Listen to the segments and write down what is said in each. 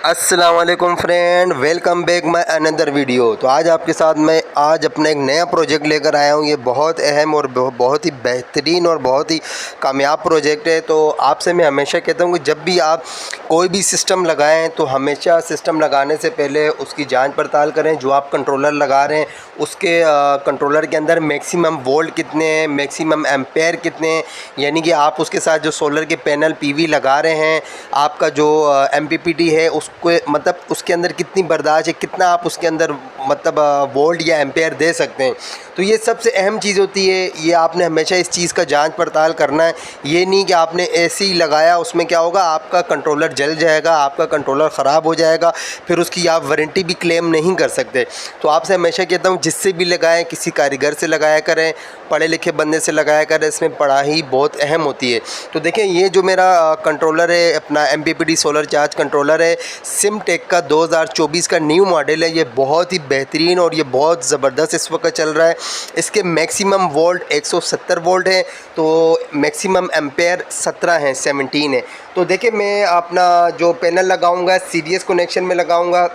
अस्सलाम वालेकुम friend, welcome back my another video. तो आज आपके साथ मैं अपना एक नया प्रोजेक्ट लेकर आया हूँ। ये बहुत अहम और बहुत ही बेहतरीन और बहुत ही कामयाब प्रोजेक्ट है। तो आपसे मैं हमेशा कहता हूँ कि जब भी आप कोई भी सिस्टम लगाएं तो हमेशा सिस्टम लगाने से पहले उसकी जांच पड़ताल करें। जो आप कंट्रोलर लगा रहे हैं उसके कंट्रोलर के अंदर मैक्सिमम वोल्ट कितने हैं, मैक्सिमम एम्पेयर कितने हैं, यानी कि आप उसके साथ जो सोलर के पैनल पीवी लगा रहे हैं, आपका जो एमपीपीटी है उसको मतलब उसके अंदर कितनी बर्दाश्त है, कितना आप उसके अंदर मतलब वोल्ट या एम्पेयर दे सकते हैं। तो ये सबसे अहम चीज़ होती है। ये आपने हमेशा इस चीज़ का जांच पड़ताल करना है। ये नहीं कि आपने एसी लगाया उसमें क्या होगा, आपका कंट्रोलर जल जाएगा, आपका कंट्रोलर ख़राब हो जाएगा, फिर उसकी आप वारंटी भी क्लेम नहीं कर सकते। तो आपसे हमेशा कहता हूँ जिससे भी लगाएं किसी कारीगर से लगाया करें, पढ़े लिखे बंदे से लगाया करें, इसमें पढ़ाई बहुत अहम होती है। तो देखें ये जो मेरा कंट्रोलर है अपना एमपीपीटी सोलर चार्ज कंट्रोलर है, सिमटेक का 2024 का न्यू मॉडल है। ये बहुत ही बेहतरीन और ये बहुत ज़बरदस्त इस वक्त चल रहा है। इसके मैक्सिमम वोल्ट 170 वोल्ट है, तो मैक्सिमम एम्पेयर 17 हैं, 17 है। तो देखिए मैं अपना जो पैनल लगाऊंगा सीरीज कनेक्शन में लगाऊंगा।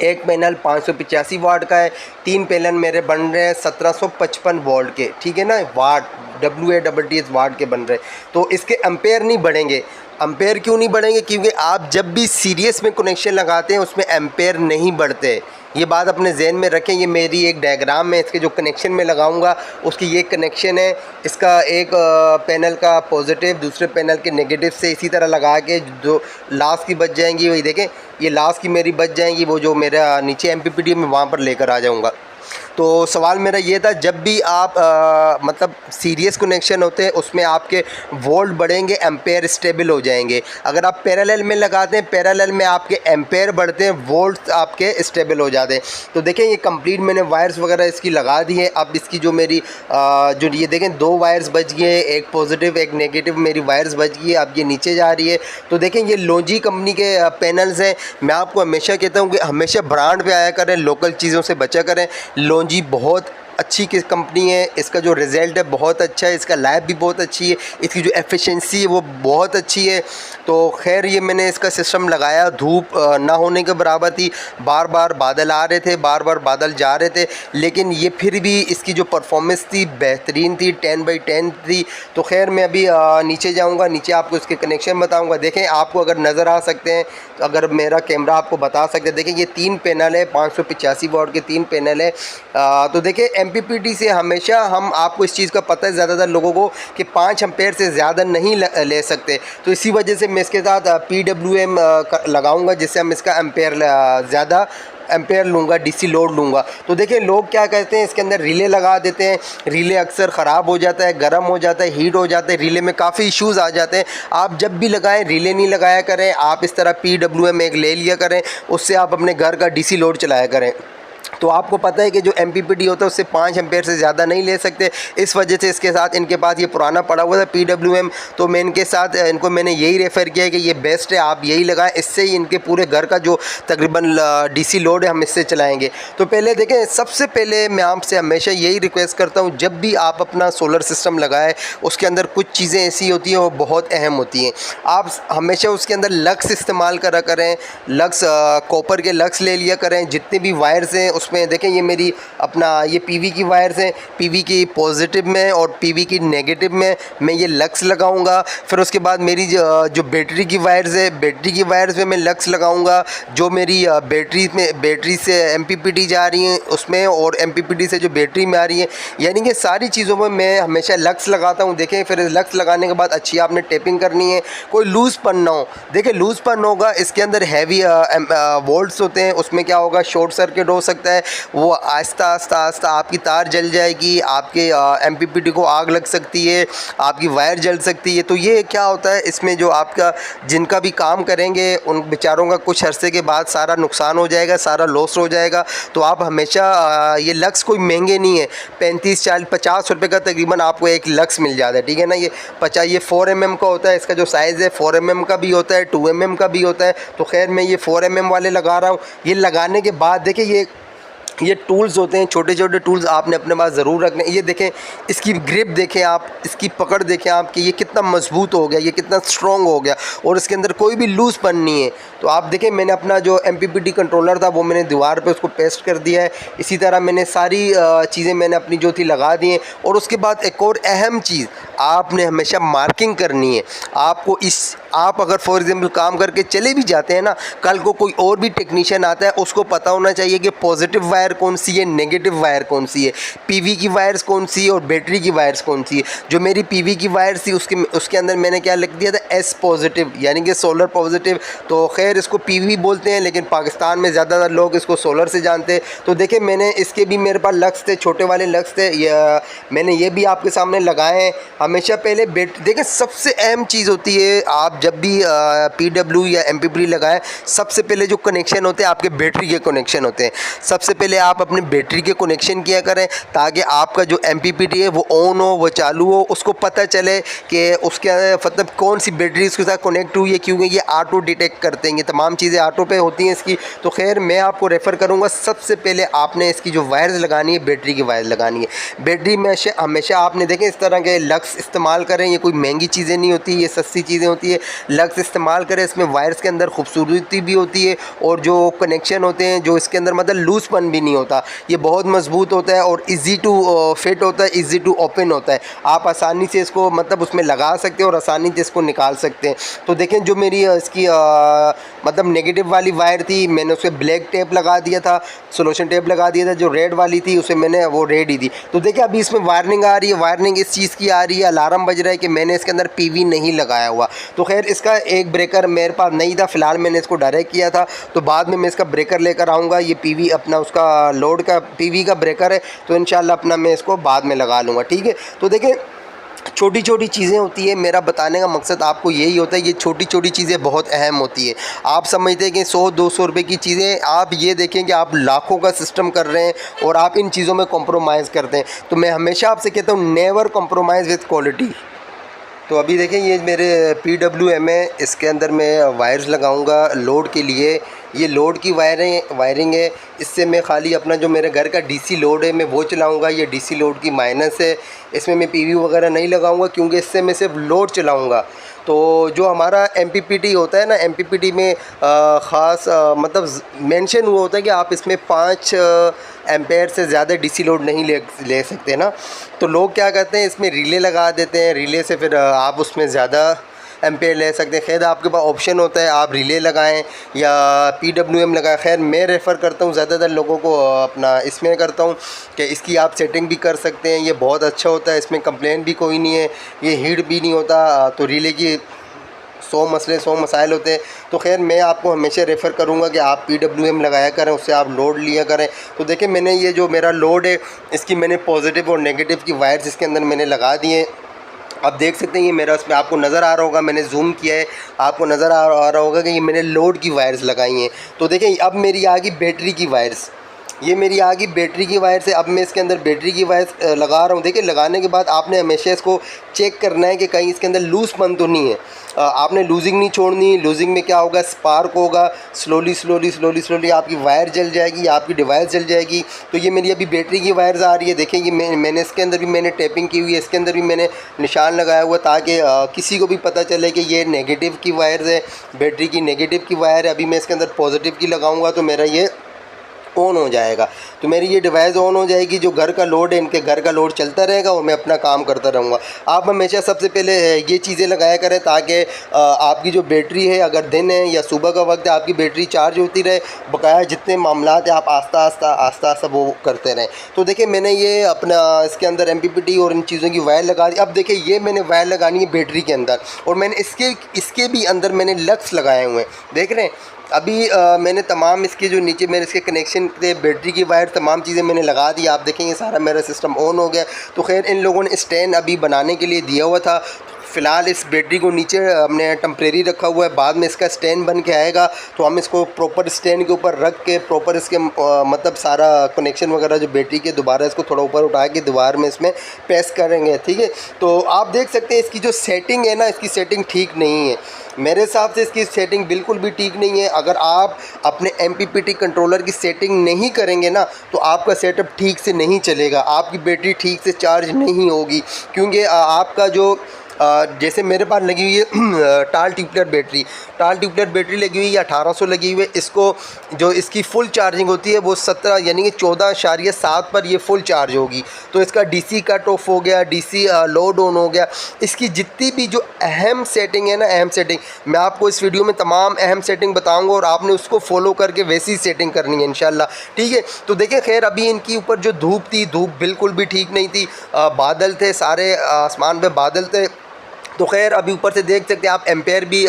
एक पैनल 585 वाट का है, 3 पैनल मेरे बन रहे हैं 1755 वोल्ट के, ठीक है ना, वाट WATTS वाट के बन रहे हैं। तो इसके एम्पेयर नहीं बढ़ेंगे। एम्पेयर क्यों नहीं बढ़ेंगे? क्योंकि आप जब भी सीरीज में कनेक्शन लगाते हैं उसमें एम्पेयर नहीं बढ़ते। ये बात अपने जहन में रखें। ये मेरी एक डायग्राम है, इसके जो कनेक्शन में लगाऊंगा उसकी ये कनेक्शन है। इसका एक पैनल का पॉजिटिव दूसरे पैनल के नेगेटिव से इसी तरह लगा के जो लास्ट की बच जाएंगी, वही देखें ये लास्ट की मेरी बच जाएंगी, वो जो मेरा नीचे एमपीपीटी में वहाँ पर लेकर आ जाऊँगा। तो सवाल मेरा ये था, जब भी आप मतलब सीरीज कनेक्शन होते हैं उसमें आपके वोल्ट बढ़ेंगे, एम्पेयर स्टेबल हो जाएंगे। अगर आप पैरेलल में लगाते हैं, पैरेलल में आपके एम्पेयर बढ़ते हैं, वोल्ट आपके स्टेबल हो जाते हैं। तो देखें ये कंप्लीट मैंने वायर्स वगैरह इसकी लगा दी है। अब इसकी जो मेरी जो ये देखें 2 वायर्स बच गई हैं, एक पॉजिटिव एक नेगेटिव मेरी वायर्स बच गई है। अब ये नीचे जा रही है। तो देखें ये लोजी कंपनी के पैनल्स हैं। मैं आपको हमेशा कहता हूँ कि हमेशा ब्रांड पे आया करें, लोकल चीज़ों से बचा करें। लोजी बहुत अच्छी कंपनी है, इसका जो रिज़ल्ट है बहुत अच्छा है, इसका लाइफ भी बहुत अच्छी है, इसकी जो एफिशिएंसी है वो बहुत अच्छी है। तो खैर ये मैंने इसका सिस्टम लगाया, धूप ना होने के बराबर थी, बार बार बादल आ रहे थे, बार बार बादल जा रहे थे, लेकिन ये फिर भी इसकी जो परफॉर्मेंस थी बेहतरीन थी, 10/10 थी। तो खैर मैं अभी नीचे जाऊँगा, नीचे आपको इसके कनेक्शन बताऊँगा। देखें आपको अगर नज़र आ सकते हैं, अगर मेरा कैमरा आपको बता सकते हैं, देखें ये 3 पैनल है, 585 वाट के 3 पैनल है। तो देखिए एमपीपीटी से हमेशा हम आपको इस चीज़ का पता है ज़्यादातर लोगों को कि 5 एम्पेयर से ज़्यादा नहीं ले सकते। तो इसी वजह से मैं इसके साथ PWM लगाऊंगा, जिससे हम इसका एम्पेयर ज़्यादा एम्पेयर लूँगा, डीसी लोड लूँगा। तो देखिए लोग क्या कहते हैं, इसके अंदर रिले लगा देते हैं, रिले अक्सर ख़राब हो जाता है, गर्म हो जाता है, हीट हो जाता है, रिले में काफ़ी इश्यूज़ आ जाते हैं। आप जब भी लगाएं रिले नहीं लगाया करें, आप इस तरह PWM एक ले लिया करें, उससे आप अपने घर का डीसी लोड चलाया करें। तो आपको पता है कि जो एमपीपीटी होता है उससे 5 एम्पेयर से ज़्यादा नहीं ले सकते। इस वजह से इसके साथ इनके पास ये पुराना पड़ा हुआ था PWM, तो मैं इनके साथ इनको मैंने यही रेफ़र किया कि ये बेस्ट है, आप यही लगाएं, इससे ही इनके पूरे घर का जो तकरीबन डीसी लोड है हम इससे चलाएंगे। तो पहले देखें, सबसे पहले मैं आपसे हमेशा यही रिक्वेस्ट करता हूँ, जब भी आप अपना सोलर सिस्टम लगाएं उसके अंदर कुछ चीज़ें ऐसी होती हैं वो बहुत अहम होती हैं। आप हमेशा उसके अंदर लक्स इस्तेमाल करा करें, लक्स कॉपर के लक्स ले लिया करें। जितने भी वायर्स हैं उसमें देखें ये मेरी अपना ये पीवी की वायर्स हैं, पीवी की पॉजिटिव में और पीवी की नेगेटिव में मैं ये लक्स लगाऊंगा। फिर उसके बाद मेरी जो बैटरी की वायर्स है, बैटरी की वायर्स में मैं लक्स लगाऊंगा। जो मेरी बैटरी से एमपीपीटी जा रही हैं उसमें और एमपीपीटी से जो बैटरी में आ रही है, यानी कि सारी चीज़ों में मैं हमेशा लक्स लगाता हूँ। देखें फिर लक्स लगाने के बाद अच्छी आपने टेपिंग करनी है, कोई लूज़ पन ना हो। देखिए लूज़ पन होगा, इसके अंदर हैवी वोल्ट्स होते हैं, उसमें क्या होगा, शॉर्ट सर्किट हो सकता है, वो आहिस्ता आहिस्ता आहिस्ता आपकी तार जल जाएगी, आपके एमपीपीटी को आग लग सकती है, आपकी वायर जल सकती है। तो ये क्या होता है, इसमें जो आपका जिनका भी काम करेंगे उन बेचारों का कुछ अरसे के बाद सारा नुकसान हो जाएगा, सारा लॉस हो जाएगा। तो आप हमेशा ये लक्स कोई महंगे नहीं है, 35 40 50 रुपये का तकरीबन आपको एक लक्स मिल जाता है, ठीक है ना। ये 50 ये 4 mm का होता है, इसका जो साइज़ है 4 mm का भी होता है, 2 mm का भी होता है। तो खैर मैं ये 4 mm वाले लगा रहा हूँ। ये लगाने के बाद देखिए ये ये टूल्स होते हैं, छोटे छोटे टूल्स आपने अपने पास ज़रूर रखने। ये देखें, इसकी ग्रिप देखें आप, इसकी पकड़ देखें आप कि ये कितना मजबूत हो गया, ये कितना स्ट्रॉन्ग हो गया और इसके अंदर कोई भी लूज़पन नहीं है। तो आप देखें, मैंने अपना जो MPPT कंट्रोलर था वो मैंने दीवार पे उसको पेस्ट कर दिया है। इसी तरह मैंने सारी चीज़ें मैंने अपनी जो थी लगा दी हैं। और उसके बाद एक और अहम चीज़, आपने हमेशा मार्किंग करनी है। आपको आप अगर फॉर एग्ज़ाम्पल काम करके चले भी जाते हैं ना, कल को कोई और भी टेक्नीशियन आता है, उसको पता होना चाहिए कि पॉजिटिव वायर कौन सी है, नेगेटिव वायर कौन सी है, PV की वायर्स कौन सी है और बैटरी की वायर्स कौन सी है। जो मेरी PV की वायर थी उसके अंदर मैंने क्या लिख दिया था, S पॉजिटिव, यानी कि सोलर पॉजिटिव। तो खैर इसको PV बोलते हैं, लेकिन पाकिस्तान में ज़्यादातर लोग इसको सोलर से जानते हैं। तो देखिए, मैंने इसके भी मेरे पास लग्स थे, छोटे वाले लग्स थे, मैंने ये भी आपके सामने लगाए हैं। हमेशा पहले देखें, सबसे अहम चीज़ होती है, आप जब भी PW या MPPT लगाएं, सबसे पहले जो कनेक्शन होते हैं आपके बैटरी के कनेक्शन होते हैं। सबसे पहले आप अपने बैटरी के कनेक्शन किया करें, ताकि आपका जो MPPT है वो ऑन हो, वो चालू हो, उसको पता चले कि उसके मतलब कौन सी बैटरी उसके साथ कनेक्ट हुई है, क्योंकि ये ऑटो डिटेक्ट करते हैं, ये तमाम चीज़ें ऑटो पे होती हैं इसकी। तो खैर मैं आपको रेफ़र करूँगा, सबसे पहले आपने इसकी जो वायर्स लगानी है, बैटरी की वायर लगानी है। बैटरी में हमेशा आपने देखें इस तरह के लग्स इस्तेमाल करें, ये कोई महंगी चीज़ें नहीं होती, ये सस्ती चीज़ें होती है। लग्स इस्तेमाल करें, इसमें वायर्स के अंदर खूबसूरती भी होती है और जो कनेक्शन होते हैं, जो इसके अंदर मतलब लूज़पन भी नहीं होता, ये बहुत मजबूत होता है और इजी टू फिट होता है, इजी टू ओपन होता है। आप आसानी से इसको मतलब उसमें लगा सकते हैं और आसानी से इसको निकाल सकते हैं। तो देखें, जो मेरी इसकी मतलब नेगेटिव वाली वायर थी, मैंने उसे ब्लैक टेप लगा दिया था, सोल्यूशन टेप लगा दिया था। जो रेड वाली थी उसे मैंने वो रेड ही दी। तो देखिए, अभी इसमें वार्निंग आ रही है, वार्निंग इस चीज़ की आ रही है, अलार्म बज रहा है कि मैंने इसके अंदर PV नहीं लगाया हुआ। तो खैर इसका एक ब्रेकर मेरे पास नहीं था, फ़िलहाल मैंने इसको डायरेक्ट किया था। तो बाद में मैं इसका ब्रेकर लेकर आऊँगा। ये PV अपना उसका लोड का PV का ब्रेकर है, तो इंशाल्लाह अपना मैं इसको बाद में लगा लूँगा, ठीक है। तो देखें, छोटी छोटी चीज़ें होती है, मेरा बताने का मकसद आपको यही होता है, ये छोटी छोटी चीज़ें बहुत अहम होती है। आप समझते हैं कि 100-200 रुपये की चीज़ें, आप ये देखें कि आप लाखों का सिस्टम कर रहे हैं और आप इन चीज़ों में कॉम्प्रोमाइज़ करते हैं। तो मैं हमेशा आपसे कहता हूँ, नेवर कॉम्प्रोमाइज़ विथ क्वालिटी। तो अभी देखें, ये मेरे PWM है, इसके अंदर मैं वायर्स लगाऊंगा लोड के लिए। ये लोड की वायरिंग है। इससे मैं खाली अपना जो मेरे घर का DC लोड है मैं वो चलाऊंगा। ये DC लोड की माइनस है, इसमें मैं PV वगैरह नहीं लगाऊंगा, क्योंकि इससे मैं सिर्फ लोड चलाऊंगा। तो जो हमारा MPPT होता है ना, MPPT में ख़ास मतलब मेंशन हुआ होता है कि आप इसमें 5 एम्पेयर से ज़्यादा DC लोड नहीं ले सकते ना। तो लोग क्या करते हैं, इसमें रिले लगा देते हैं, रिले से फिर आप उसमें ज़्यादा एम्पेयर ले सकते हैं। खैर आपके पास ऑप्शन होता है, आप रिले लगाएं या PWM लगाएं। खैर मैं रेफ़र करता हूँ ज़्यादातर लोगों को अपना इसमें करता हूँ कि इसकी आप सेटिंग भी कर सकते हैं, ये बहुत अच्छा होता है, इसमें कंप्लेन भी कोई नहीं है, ये हीट भी नहीं होता। तो रिले की 100 मसाइल होते हैं। तो खैर मैं आपको हमेशा रेफ़र करूंगा कि आप PWM लगाया करें, उससे आप लोड लिया करें। तो देखिए, मैंने ये जो मेरा लोड है, इसकी मैंने पॉजिटिव और नेगेटिव की वायर्स इसके अंदर मैंने लगा दिए। आप देख सकते हैं, ये मेरा उसमें आपको नज़र आ रहा होगा, मैंने जूम किया है, आपको नज़र आ रहा होगा कि ये मैंने लोड की वायर्स लगाई हैं। तो देखें, अब मेरी आ गई बैटरी की वायर्स, ये मेरी आ गई बैटरी की वायर से। अब मैं इसके अंदर बैटरी की वायर लगा रहा हूँ। देखिए, लगाने के बाद आपने हमेशा इसको चेक करना है कि कहीं इसके अंदर लूज़पन तो नहीं है। आपने लूजिंग नहीं छोड़नी। लूजिंग में क्या होगा, स्पार्क होगा, स्लोली आपकी वायर जल जाएगी, आपकी डिवाइस जल जाएगी। तो ये मेरी अभी बैटरी की वायर्स आ रही है। देखें, ये मैंने इसके अंदर भी मैंने टेपिंग की हुई है, इसके अंदर भी मैंने निशान लगाया हुआ, ताकि किसी को भी पता चले कि ये नेगेटिव की वायर्स है, बैटरी की नेगेटिव की वायर है। अभी मैं इसके अंदर पॉजिटिव की लगाऊंगा तो मेरा ये ऑन हो जाएगा। तो मेरी ये डिवाइस ऑन हो जाएगी। जो घर का लोड है, इनके घर का लोड चलता रहेगा और मैं अपना काम करता रहूँगा। आप हमेशा सबसे पहले ये चीज़ें लगाया करें, ताकि आपकी जो बैटरी है, अगर दिन है या सुबह का वक्त है, आपकी बैटरी चार्ज होती रहे। बकाया जितने मामलात हैं आप आस्ता वो करते रहें। तो देखिए, मैंने ये अपना इसके अंदर MPPT और इन चीज़ों की वायर लगा दी। अब देखिए, ये मैंने वायर लगानी है बैटरी के अंदर, और मैंने इसके भी अंदर मैंने लग्स लगाए हुए हैं, देख रहे हैं। अभी मैंने तमाम इसके जो नीचे मेरे इसके कनेक्शन थे, बैटरी की वायर, तमाम चीज़ें मैंने लगा दी। आप देखेंगे सारा मेरा सिस्टम ऑन हो गया। तो खैर इन लोगों ने स्टैंड अभी बनाने के लिए दिया हुआ था। फ़िलहाल इस बैटरी को नीचे हमने टेम्प्रेरी रखा हुआ है, बाद में इसका स्टैंड बन के आएगा तो हम इसको प्रॉपर स्टैंड के ऊपर रख के प्रॉपर इसके मतलब सारा कनेक्शन वगैरह जो बैटरी के, दोबारा इसको थोड़ा ऊपर उठा के दीवार में इसमें पेस्ट करेंगे, ठीक है। तो आप देख सकते हैं इसकी जो सेटिंग है ना, इसकी सेटिंग ठीक नहीं है। मेरे हिसाब से इसकी सेटिंग बिल्कुल भी ठीक नहीं है। अगर आप अपने MPPT कंट्रोलर की सेटिंग नहीं करेंगे ना तो आपका सेटअप ठीक से नहीं चलेगा, आपकी बैटरी ठीक से चार्ज नहीं होगी। क्योंकि आपका जो जैसे मेरे पास लगी हुई है टाल ट्यूबलर बैटरी लगी हुई है, 1800 लगी हुई है। इसको जो इसकी फ़ुल चार्जिंग होती है वो 17 यानी कि 14.7 पर ये फुल चार्ज होगी। तो इसका DC कट ऑफ हो गया, DC लोड ऑन हो गया। इसकी जितनी भी जो अहम सेटिंग है ना, अहम सेटिंग मैं आपको इस वीडियो में तमाम अहम सेटिंग बताऊँगा और आपने उसको फॉलो करके वैसी सेटिंग करनी है इंशाल्लाह, ठीक है। तो देखिए खैर अभी इनकी ऊपर जो धूप थी, धूप बिल्कुल भी ठीक नहीं थी, बादल थे, सारे आसमान पे बादल थे। तो खैर अभी ऊपर से देख सकते हैं आप एम्पेयर भी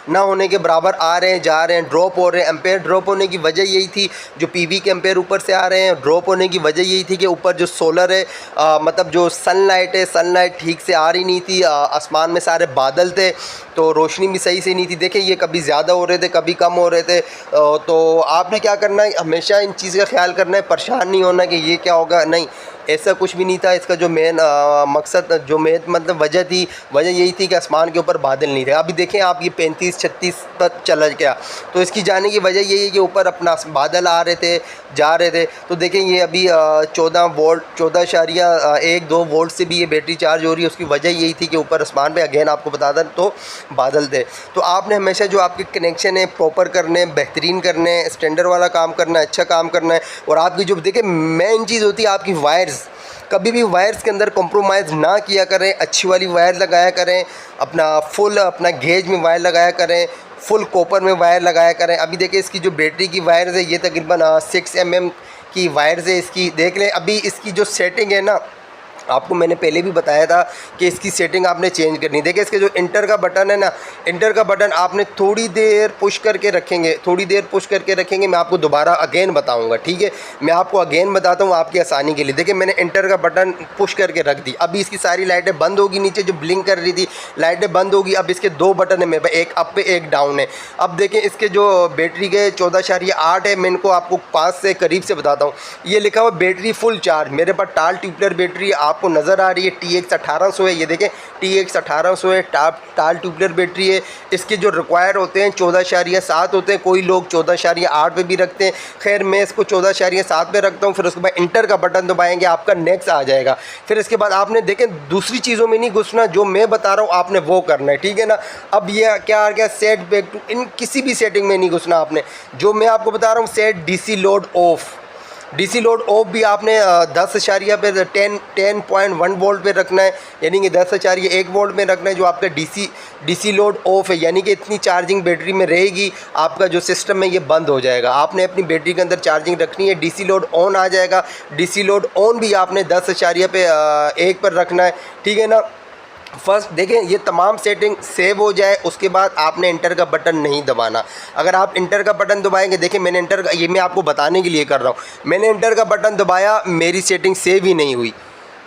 ना होने के बराबर आ रहे हैं, जा रहे हैं, ड्रॉप हो रहे हैं। एम्पेयर ड्रॉप होने की वजह यही थी, जो PV के एम्पेयर ऊपर से आ रहे हैं, ड्रॉप होने की वजह यही थी कि ऊपर जो सोलर है मतलब जो सनलाइट है, सनलाइट ठीक से आ रही नहीं थी। आसमान में सारे बादल थे तो रोशनी भी सही से नहीं थी। देखिए ये कभी ज़्यादा हो रहे थे, कभी कम हो रहे थे। तो आपने क्या करना है, हमेशा इन चीज़ का ख्याल करना है, परेशान नहीं होना कि ये क्या होगा, नहीं ऐसा कुछ भी नहीं था। इसका जो मेन मकसद, जो मेन मतलब वजह थी, वजह यही थी कि आसमान के ऊपर बादल नहीं थे। अभी देखें आप ये 35-36 तक चला गया, तो इसकी जाने की वजह यही है कि ऊपर अपना बादल आ रहे थे, जा रहे थे। तो देखें ये अभी 14 वोल्ट 14.1-2 वोल्ट से भी ये बैटरी चार्ज हो रही है। उसकी वजह यही थी कि ऊपर आसमान पे अगेन आपको बता दें तो बादल थे। तो आपने हमेशा जो आपके कनेक्शन है प्रॉपर करने, बेहतरीन करने, स्टैंडर्ड वाला काम करना है, अच्छा काम करना है। और आपकी जो देखिए मेन चीज़ होती है आपकी वायर्स, कभी भी वायर्स के अंदर कॉम्प्रोमाइज़ ना किया करें, अच्छी वाली वायर लगाया करें, अपना फुल अपना गेज में वायर लगाया करें, फुल कॉपर में वायर लगाया करें। अभी देखिए इसकी जो बैटरी की वायर्स है ये तकरीबन 6 mm की वायर्स है इसकी। देख लें अभी इसकी जो सेटिंग है ना, आपको मैंने पहले भी बताया था कि इसकी सेटिंग आपने चेंज करनी है। देखिए इसके जो इंटर का बटन है ना, इंटर का बटन आपने थोड़ी देर पुश करके रखेंगे, थोड़ी देर पुश करके रखेंगे। मैं आपको दोबारा अगेन बताऊंगा, ठीक है, मैं आपको अगेन बताता हूँ आपकी आसानी के लिए। देखिए मैंने इंटर का बटन पुश करके रख दी, अभी इसकी सारी लाइटें बंद होगी, नीचे जो ब्लिंक कर रही थी लाइटें बंद होगी। अब इसके 2 बटन है मेरे पास, एक अप पे एक डाउन है। अब देखें इसके जो बैटरी के 14.8 है, मैं इनको आपको 5 से करीब से बताता हूँ। ये लिखा हुआ बैटरी फुल चार्ज, मेरे पास टाल ट्यूबलर बैटरी आपको नज़र आ रही है, TX 1800 है। ये देखें TX 1800 है, टाल ट्यूबलर बैटरी है। इसके जो रिक्वायर होते हैं 14.7 होते हैं, कोई लोग 14.8 पे भी रखते हैं। खैर मैं इसको 14.7 पे रखता हूँ। फिर उसके बाद इंटर का बटन दबाएंगे, आपका नेक्स्ट आ जाएगा। फिर इसके बाद आपने देखें दूसरी चीज़ों में नहीं घुसना, जो मैं बता रहा हूँ आपने वो करना है, ठीक है ना। अब ये क्या आ गया, सेट बैक टू, इन किसी भी सेटिंग में नहीं घुसना आपने। जो मैं आपको बता रहा हूँ set DC load of, DC load of भी आपने 10 पे 10.1 वोल्ट पे रखना है, यानी कि 10.1 वोल्ट में रखना है। जो आपका DC लोड ऑफ है, यानी कि इतनी चार्जिंग बैटरी में रहेगी, आपका जो सिस्टम है ये बंद हो जाएगा। आपने अपनी बैटरी के अंदर चार्जिंग रखनी है। DC लोड ऑन आ जाएगा, DC लोड ऑन भी आपने 10.1 पर रखना है, ठीक है ना। फर्स्ट देखें ये तमाम सेटिंग सेव हो जाए, उसके बाद आपने इंटर का बटन नहीं दबाना। अगर आप इंटर का बटन दबाएंगे, देखिए मैंने इंटर का, ये मैं आपको बताने के लिए कर रहा हूँ, मैंने इंटर का बटन दबाया, मेरी सेटिंग सेव ही नहीं हुई।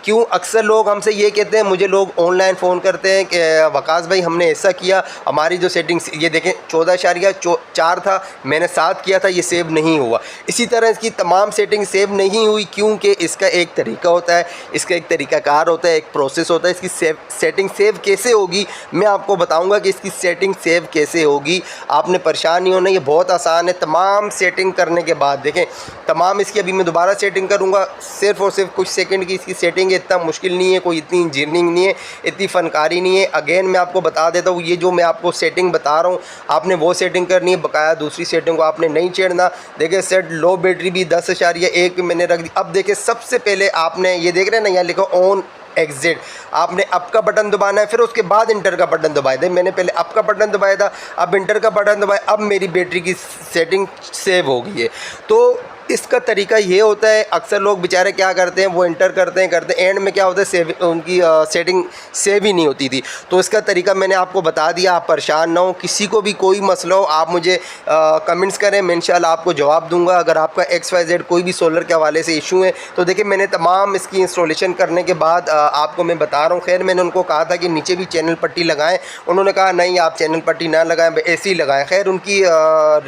क्यों? अक्सर लोग हमसे ये कहते हैं, मुझे लोग ऑनलाइन फ़ोन करते हैं कि वकास भाई हमने ऐसा किया, हमारी जो सेटिंग्स, ये देखें 14.4 था, मैंने 7 किया था, ये सेव नहीं हुआ। इसी तरह इसकी तमाम सेटिंग सेव नहीं हुई, क्योंकि इसका एक तरीका होता है, इसका एक तरीक़ाकार होता है, एक प्रोसेस होता है। इसकी सेटिंग सेव कैसे होगी मैं आपको बताऊँगा कि इसकी सेटिंग सेव कैसे होगी। आपने परेशान नहीं होना, ये बहुत आसान है। तमाम सेटिंग करने के बाद देखें, तमाम इसकी अभी मैं दोबारा सेटिंग करूँगा, सिर्फ़ और सिर्फ कुछ सेकेंड की इसकी सेटिंग, इतना मुश्किल नहीं है, कोई इतनी इंजीनियरिंग नहीं है, इतनी फ़नकारी नहीं है। अगेन मैं आपको बता देता हूँ, ये जो मैं आपको सेटिंग बता रहा हूँ आपने वो सेटिंग करनी है, बकाया दूसरी सेटिंग को आपने नहीं छेड़ना। देखिए सेट लो बैटरी भी 10.1 पे मैंने रख दी। अब देखिए सबसे पहले आपने ये देख रहे हैं ना, यहाँ लिखा ऑन एग्जिट, आपने अप का बटन दबाना है, फिर उसके बाद इंटर का बटन दबाया था। मैंने पहले अप का बटन दबाया था, अब इंटर का बटन दबाया, अब मेरी बैटरी की सेटिंग सेव हो गई है। तो इसका तरीका ये होता है। अक्सर लोग बेचारे क्या करते हैं, वो इंटर करते हैं, एंड में क्या होता है, सेव उनकी सेटिंग सेव ही नहीं होती थी। तो इसका तरीका मैंने आपको बता दिया, आप परेशान ना हो। किसी को भी कोई मसला हो आप मुझे कमेंट्स करें, मैं इंशाल्लाह आपको जवाब दूंगा। अगर आपका XYZ कोई भी सोलर के हवाले से इशू है तो देखिए मैंने तमाम इसकी इंस्टॉलेशन करने के बाद आपको मैं बता रहा हूँ। खैर मैंने उनको कहा था कि नीचे भी चैनल पट्टी लगाएँ, उन्होंने कहा नहीं आप चैनल पट्टी ना लगाएँ, ऐसे ही लगाएँ। खैर उनकी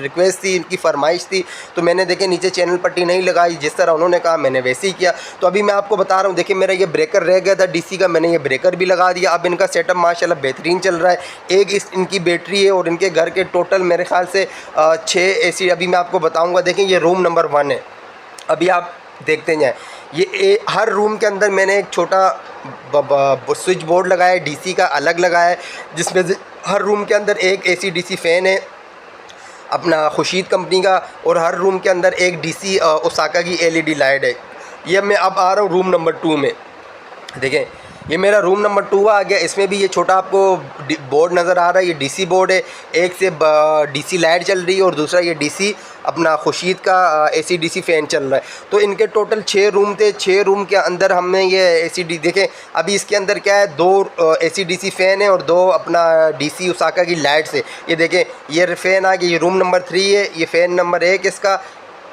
रिक्वेस्ट थी, उनकी फरमाइश थी, तो मैंने देखे नीचे चैनल चैनल पट्टी नहीं लगाई, जिस तरह उन्होंने कहा मैंने वैसे ही किया। तो अभी मैं आपको बता रहा हूँ, देखिए मेरा ये ब्रेकर रह गया था डीसी का, मैंने ये ब्रेकर भी लगा दिया। अब इनका सेटअप माशाल्लाह बेहतरीन चल रहा है। एक इनकी बैटरी है और इनके घर के टोटल मेरे ख्याल से 6 AC अभी मैं आपको बताऊँगा। देखें ये रूम नंबर 1 है, अभी आप देखते जाएँ। ये हर रूम के अंदर मैंने एक छोटा स्विच बोर्ड लगाया है, डीसी का अलग लगाया है, जिसमें हर रूम के अंदर एक AC DC फ़ैन है अपना खुशीद कंपनी का, और हर रूम के अंदर एक DC ओसाका की LED लाइट है। ये मैं अब आ रहा हूँ रूम नंबर 2 में। देखें ये मेरा रूम नंबर 2 आ गया। इसमें भी ये छोटा आपको बोर्ड नज़र आ रहा है, ये डीसी बोर्ड है। एक से डीसी लाइट चल रही है और दूसरा ये डीसी अपना खुशीद का AC DC फ़ैन चल रहा है। तो इनके टोटल 6 रूम थे। 6 रूम के अंदर हमने ये AC देखें अभी इसके अंदर क्या है, 2 AC DC फ़ैन है और 2 अपना DC ओसाका की लाइट्स है। ये देखें ये फ़ैन आ गया, ये रूम नंबर 3 है, ये फ़ैन नंबर 1 इसका,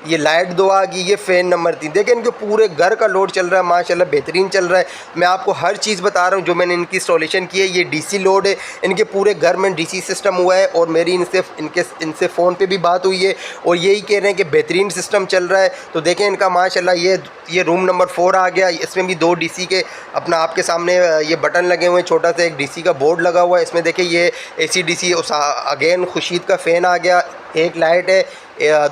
ये लाइट 2 आ गई, ये फ़ैन नंबर 3। देखिए इनके पूरे घर का लोड चल रहा है माशाल्लाह बेहतरीन चल रहा है। मैं आपको हर चीज़ बता रहा हूँ जो मैंने इनकी इंस्टॉलेशन की है। ये डीसी लोड है, इनके पूरे घर में डीसी सिस्टम हुआ है और मेरी इनसे फ़ोन पे भी बात हुई है और यही कह रहे हैं कि बेहतरीन सिस्टम चल रहा है। तो देखें इनका माशाल्लाह ये रूम नंबर 4 आ गया। इसमें भी 2 डीसी के अपना आपके सामने ये बटन लगे हुए हैं, छोटा सा एक डीसी का बोर्ड लगा हुआ है। इसमें देखिए ये AC DC अगेन खुशीद का फ़ैन आ गया, एक लाइट है,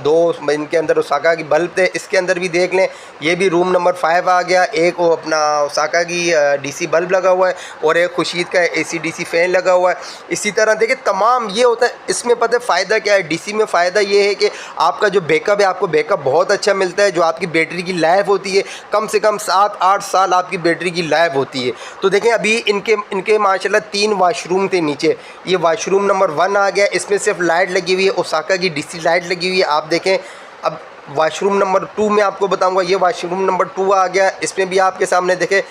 2 इनके अंदर ओसाका की बल्ब थे। इसके अंदर भी देख लें ये भी रूम नंबर 5 आ गया, एक वो अपना ओसाका की DC बल्ब लगा हुआ है और एक खुशीद का AC DC फ़ैन लगा हुआ है। इसी तरह देखिए तमाम ये होता है। इसमें पता है फ़ायदा क्या है, डीसी में फ़ायदा ये है कि आपका जो बैकअप है, आपको बैकअप बहुत अच्छा मिलता है। जो आपकी बैटरी की लाइफ होती है कम से कम 7-8 साल आपकी बैटरी की लाइफ होती है। तो देखें अभी इनके माशाल्लाह 3 वाशरूम थे नीचे, ये वाशरूम नंबर 1 आ गया। इसमें सिर्फ लाइट लगी हुई है, ओसाका की DC लाइट लगी हुई है, आप देखें। अब वाशरूम नंबर 2 में आपको बताऊंगा, ये वाशरूम नंबर 2 आ गया। इसमें भी आपके सामने देखें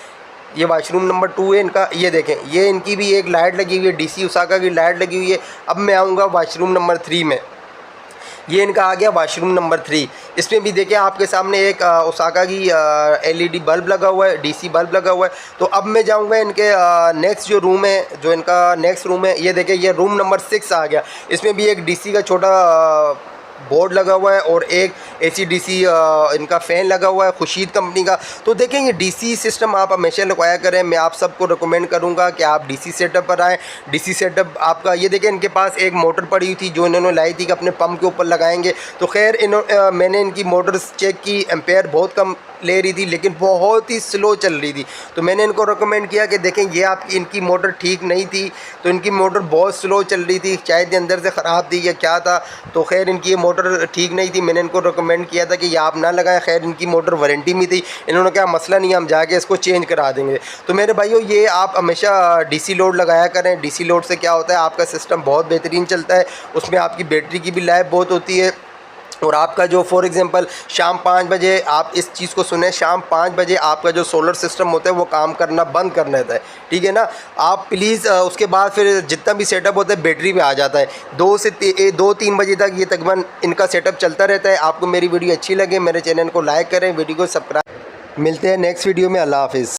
ये वाशरूम नंबर 2 है इनका, ये देखें ये इनकी भी एक लाइट लगी हुई है, DC ओसाका की लाइट लगी हुई है। अब मैं आऊँगा वाशरूम नंबर 3 में, ये इनका आ गया वाशरूम नंबर 3। इसमें भी देखें आपके सामने एक ओसाका की LED बल्ब लगा हुआ है, DC बल्ब लगा हुआ है। तो अब मैं जाऊंगा इनके नेक्स्ट जो रूम है, जो इनका नेक्स्ट रूम है, ये देखें ये रूम नंबर 6 आ गया। इसमें भी एक DC का छोटा बोर्ड लगा हुआ है और एक AC DC इनका फ़ैन लगा हुआ है खुशीद कंपनी का। तो देखें ये DC सिस्टम आप हमेशा लगवाया करें। मैं आप सबको रिकमेंड करूंगा कि आप DC सेटअप पर आएँ। DC सेटअप आपका ये देखें इनके पास एक मोटर पड़ी हुई थी जो इन्होंने लाई थी कि अपने पंप के ऊपर लगाएंगे। तो खैर मैंने इनकी मोटर्स चेक की, एम्पेयर बहुत कम ले रही थी लेकिन बहुत ही स्लो चल रही थी। तो मैंने इनको रिकमेंड किया कि देखें ये आपकी इनकी मोटर ठीक नहीं थी, तो इनकी मोटर बहुत स्लो चल रही थी, शायद ये अंदर से ख़राब थी या क्या था। तो खैर इनकी ये मोटर ठीक नहीं थी, मैंने इनको रिकमेंड किया था कि ये आप ना लगाएं। खैर इनकी मोटर वारंटी में थी, इन्होंने कहा मसला नहीं हम जाके इसको चेंज करा देंगे। तो मेरे भाइयों ये आप हमेशा DC लोड लगाया करें। DC लोड से क्या होता है आपका सिस्टम बहुत बेहतरीन चलता है, उसमें आपकी बैटरी की भी लाइफ बहुत होती है और आपका जो फॉर एग्ज़ाम्पल शाम 5 बजे आप इस चीज़ को सुने, शाम 5 बजे आपका जो सोलर सिस्टम होता है वो काम करना बंद कर देता है, ठीक है ना। आप प्लीज़ उसके बाद फिर जितना भी सेटअप होता है बैटरी पे आ जाता है। 2-3 बजे तक ये तकरीबन इनका सेटअप चलता रहता है। आपको मेरी वीडियो अच्छी लगे मेरे चैनल को लाइक करें, वीडियो को सब्सक्राइब। मिलते हैं नेक्स्ट वीडियो में, अल्लाह हाफिज़।